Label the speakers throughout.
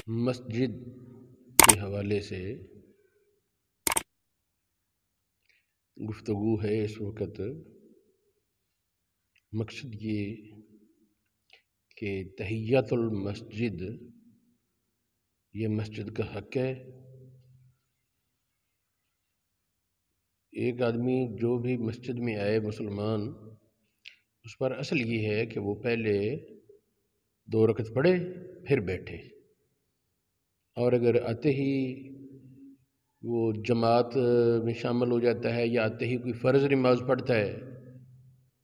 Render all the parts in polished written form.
Speaker 1: مسجد کے حوالے سے گفتگو ہے اس وقت۔ مقصد یہ کہ تحیۃ المسجد یہ مسجد کا حق ہے۔ ایک آدمی جو بھی مسجد میں آئے مسلمان، اس پر اصل یہ ہے کہ وہ پہلے 2 رکعت پڑھے پھر بیٹھے، اور اگر آتے ہی وہ جماعت میں شامل ہو جاتا ہے یا آتے ہی کوئی فرض نماز پڑھتا ہے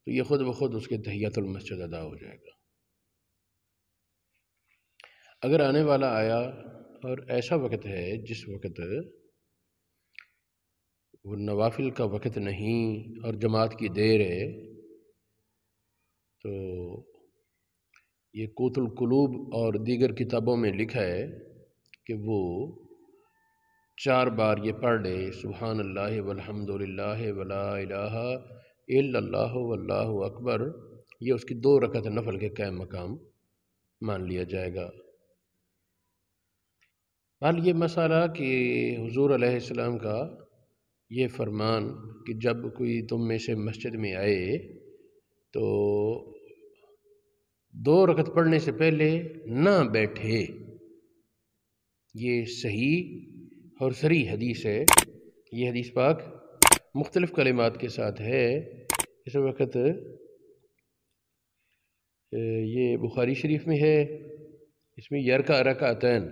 Speaker 1: تو یہ خود بخود اس کے تحیۃ المسجد ادا ہو جائے گا۔ اگر آنے والا آیا اور ایسا وقت ہے جس وقت وہ نوافل کا وقت نہیں اور جماعت کی دیر ہے، تو یہ قوت القلوب اور دیگر کتابوں میں لکھا ہے کہ وہ 4 بار یہ پڑھ لے، سبحان اللہ والحمد للہ ولا الہ الا اللہ واللہ اکبر، یہ اس کی 2 رکعت نفل کے قائم مقام مان لیا جائے گا۔ حال یہ مسئلہ کہ حضور علیہ السلام کا یہ فرمان کہ جب کوئی تم میں سے مسجد میں آئے تو 2 رکعت پڑھنے سے پہلے نہ بیٹھے، یہ صحیح اور صریح حدیث ہے۔ یہ حدیث پاک مختلف کلمات کے ساتھ ہے۔ اس وقت یہ بخاری شریف میں ہے، اس میں یرکع رکعتین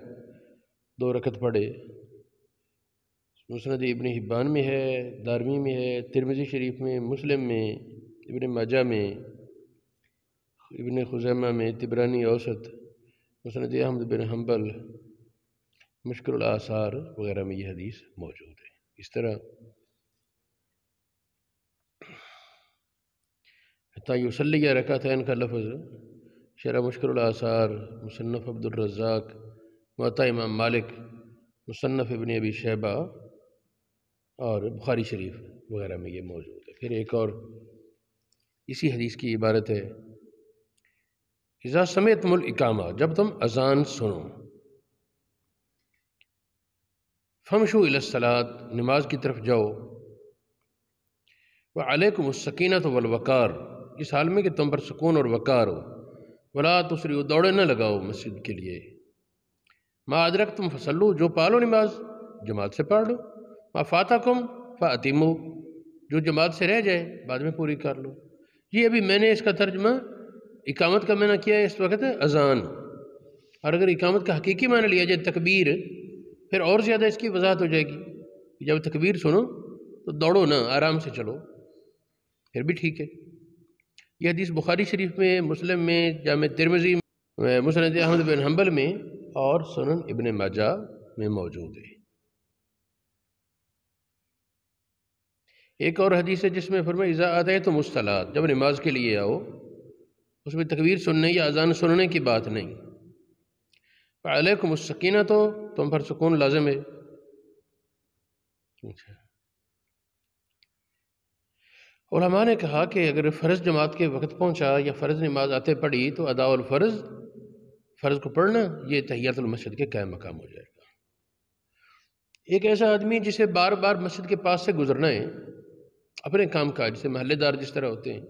Speaker 1: 2 رکعت پڑھے، مسند ابن حبان میں ہے، دارمی میں ہے، ترمذی شریف میں، مسلم میں، ابن ماجہ میں، ابن خزیمہ میں، طبرانی اوسط، مسند احمد بن حنبل، مشکل الآثار وغیرہ میں یہ حدیث موجود ہے۔ اس طرح حتیٰ یصلی رکعتین کا لفظ شرح مشکل الآثار، مصنف عبد الرزاق، موطا امام مالک، مصنف ابن ابی شیبہ اور بخاری شریف وغیرہ میں یہ موجود ہے۔ پھر ایک اور اسی حدیث کی عبارت ہے، اذا سمعتم الاقامہ، جب تم اذان سنو، فمشوا الی الصلاۃ، نماز کی طرف جاؤ، وعلیکم السکینۃ والوقار، اس حال میں کہ تم پر سکون اور وقار ہو، ولا تسرعوا، دوڑے نہ لگاؤ مسجد کے لیے، ما ادرکتم فصلوا، جو پالو نماز جماعت سے پڑھ لو، ما فاتکم فاتموا، جو جماعت سے رہ جائے بعد میں پوری کر لو۔ یہ ابھی میں نے اس کا ترجمہ اقامت کا معنی کیا ہے اس وقت اذان، اور اگر اقامت کا حقیقی معنی لیا جائے تکبیر، پھر اور زیادہ اس کی وضاحت ہو جائے گی۔ جب تکبیر سنو تو دوڑو نہ، آرام سے چلو، پھر بھی ٹھیک ہے۔ یہ حدیث بخاری شریف میں، مسلم میں، جامع ترمذی میں، مسند احمد بن حنبل میں اور سنن ابن ماجہ میں موجود ہے۔ ایک اور حدیث ہے جس میں فرمایا اذا اتیتم الصلاۃ، جب نماز کے لیے آؤ، اس میں تکبیر سننے یا اذان سننے کی بات نہیں، فعلیکم السکینۃ، تو تم پر سکون لازم ہے۔ علماء نے کہا کہ اگر فرض جماعت کے وقت پہنچا یا فرض نماز آتے پڑھی تو ادا الفرض، فرض کو پڑھنا یہ تحیۃ المسجد کے قائم مقام ہو جائے گا۔ ایک ایسا آدمی جسے بار بار مسجد کے پاس سے گزرنا ہے، اپنے کام کاج سے، محلے دار جس طرح ہوتے ہیں،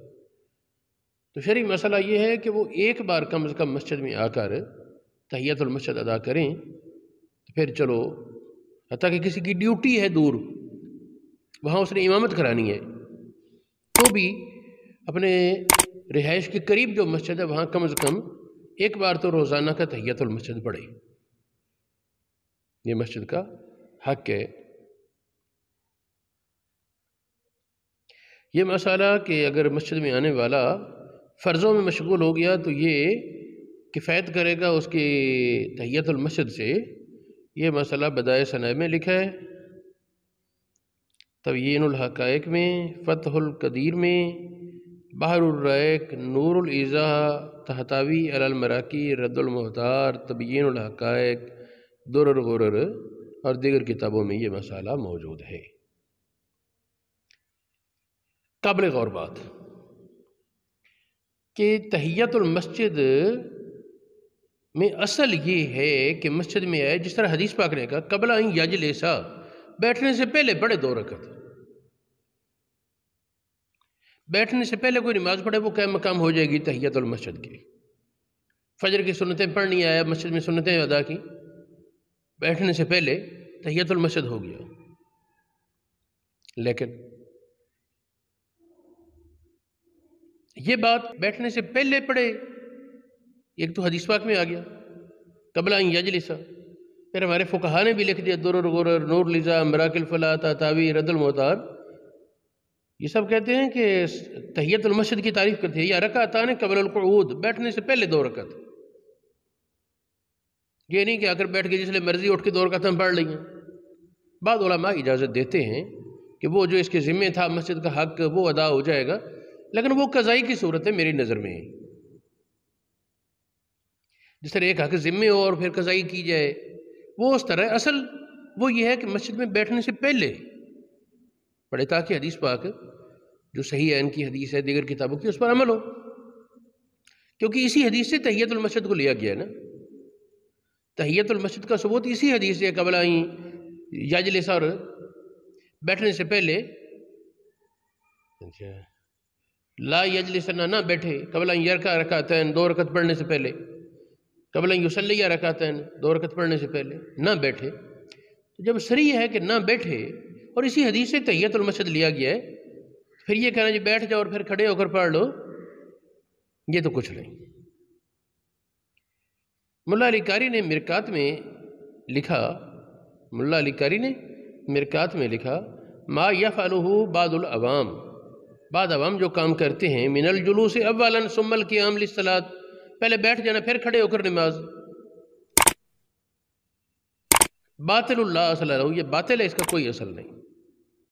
Speaker 1: تو شرعی مسئلہ یہ ہے کہ وہ ایک بار کم از کم مسجد میں آ کر تحیۃ المسجد ادا کریں، تو پھر چلو، حتیٰ کہ کسی کی ڈیوٹی ہے دور، وہاں اس نے امامت کرانی ہے، تو بھی اپنے رہائش کے قریب جو مسجد ہے وہاں کم از کم ایک بار تو روزانہ کا تحیۃ المسجد پڑھے، یہ مسجد کا حق ہے۔ یہ مسئلہ کہ اگر مسجد میں آنے والا فرضوں میں مشغول ہو گیا تو یہ کفایت کرے گا اس کی تحیۃ المسجد سے، یہ مسئلہ بدائع ثناء میں لکھا ہے، تبیین الحقائق میں، فتح القدیر میں، بحر الرائق، نور الایضاح، تحتوی علی المراقی، رد المحتار، تبیین الحقائق، درر غرر اور دیگر کتابوں میں یہ مسئلہ موجود ہے۔ قابل غور بات کہ تحیۃ المسجد میں اصل یہ ہے کہ مسجد میں آئے، جس طرح حدیث پاک نے کہا قبل ان یجلسا، بیٹھنے سے پہلے پڑھے 2 رکعت، بیٹھنے سے پہلے کوئی نماز پڑھے وہ قائم مقام ہو جائے گی تحیت المسجد کی۔ فجر کی سنتیں پڑھنی آیا، مسجد میں سنتیں ادا کی، بیٹھنے سے پہلے تحیت المسجد ہو گیا۔ لیکن یہ بات بیٹھنے سے پہلے پڑھے، ایک تو حدیث پاک میں آ گیا قبل ان یجلسا، پھر ہمارے فقہا نے بھی لکھ دیا درر غرر نور لزا مراک الفلاح تاوی رد المعتار، یہ سب کہتے ہیں کہ تحیت المسجد کی تعریف کرتے ہیں، یا رکعتان قبل القعود، بیٹھنے سے پہلے 2 رکعت، یہ نہیں کہ اگر بیٹھ کے جس لئے مرضی اٹھ کے 2 رکعت ہم پڑھ لیں۔ بعض علماء اجازت دیتے ہیں کہ وہ جو اس کے ذمہ تھا مسجد کا حق وہ ادا ہو جائے گا، لیکن وہ قضائی کی صورت ہے میری نظر میں، جس طرح ایک حق ذمہ ہو اور پھر قضائی کی جائے، وہ اس طرح اصل وہ یہ ہے کہ مسجد میں بیٹھنے سے پہلے پڑھے، تاکہ حدیث پاک جو صحیح عین کی حدیث ہے دیگر کتابوں کی اس پر عمل ہو، کیونکہ اسی حدیث سے تحیت المسجد کو لیا گیا ہے نا، تحیت المسجد کا ثبوت اسی حدیث سے قبل ان یجلسا، اور بیٹھنے سے پہلے لا یجلسنا، نہ بیٹھے، قبل ان یرکع رکعتین، 2 رکعت پڑھنے سے پہلے، قبل ان یصلی رکعتین، 2 رکعت پڑھنے سے پہلے نہ بیٹھے۔ تو جب صریح ہے کہ نہ بیٹھے اور اسی حدیث سے تحیت المسجد لیا گیا ہے، پھر یہ کہنا جی بیٹھ جاؤ اور پھر کھڑے ہو کر پڑھ لو، یہ تو کچھ نہیں۔ ملا علی قاری نے مرکات میں لکھا، ملا علی قاری نے مرکات میں لکھا ما یفعلہ بعض العوام، بعض عوام جو کام کرتے ہیں، من الجلوس اولا ثم القیام للصلاۃ، پہلے بیٹھ جانا پھر کھڑے ہو کر نماز، باطل لا اصل لہ، یہ باطل ہے، اس کا کوئی اصل نہیں۔